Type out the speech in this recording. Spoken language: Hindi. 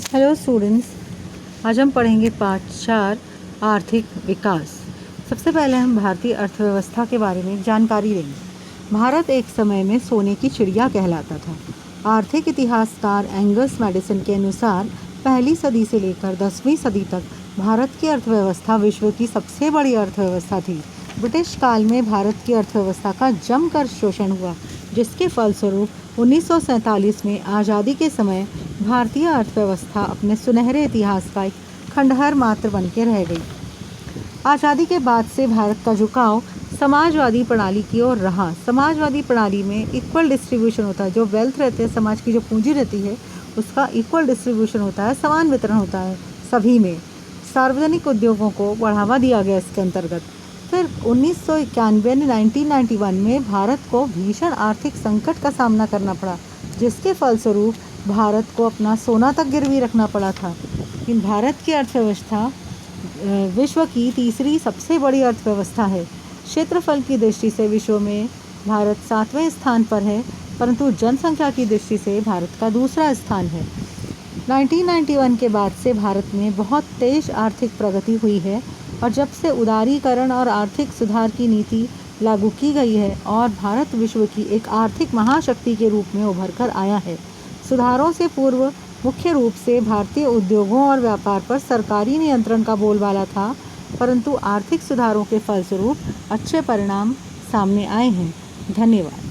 हेलो स्टूडेंट्स, आज हम पढ़ेंगे पाठ 4 आर्थिक विकास। सबसे पहले हम भारतीय अर्थव्यवस्था के बारे में जानकारी लेंगे। भारत एक समय में सोने की चिड़िया कहलाता था। आर्थिक इतिहासकार एंगस मैडिसन के अनुसार पहली सदी से लेकर 10वीं सदी तक भारत की अर्थव्यवस्था विश्व की सबसे बड़ी अर्थव्यवस्था थी। ब्रिटिश काल में भारत की अर्थव्यवस्था का जमकर शोषण हुआ, जिसके फलस्वरूप 1947 में आज़ादी के समय भारतीय अर्थव्यवस्था अपने सुनहरे इतिहास का एक खंडहर मात्र बन के रह गई। आज़ादी के बाद से भारत का झुकाव समाजवादी प्रणाली की ओर रहा। समाजवादी प्रणाली में इक्वल डिस्ट्रीब्यूशन होता है। जो वेल्थ रहते हैं, समाज की जो पूंजी रहती है, उसका इक्वल डिस्ट्रीब्यूशन होता है, समान वितरण होता है सभी में। सार्वजनिक उद्योगों को बढ़ावा दिया गया इसके अंतर्गत। फिर 1991 में भारत को भीषण आर्थिक संकट का सामना करना पड़ा, जिसके फलस्वरूप भारत को अपना सोना तक गिरवी रखना पड़ा था। इन भारत की अर्थव्यवस्था विश्व की तीसरी सबसे बड़ी अर्थव्यवस्था है। क्षेत्रफल की दृष्टि से विश्व में भारत 7वें स्थान पर है, परंतु जनसंख्या की दृष्टि से भारत का दूसरा स्थान है। 1991 के बाद से भारत में बहुत तेज आर्थिक प्रगति हुई है, और जब से उदारीकरण और आर्थिक सुधार की नीति लागू की गई है और भारत विश्व की एक आर्थिक महाशक्ति के रूप में उभर कर आया है। सुधारों से पूर्व मुख्य रूप से भारतीय उद्योगों और व्यापार पर सरकारी नियंत्रण का बोलबाला था, परंतु आर्थिक सुधारों के फलस्वरूप अच्छे परिणाम सामने आए हैं। धन्यवाद।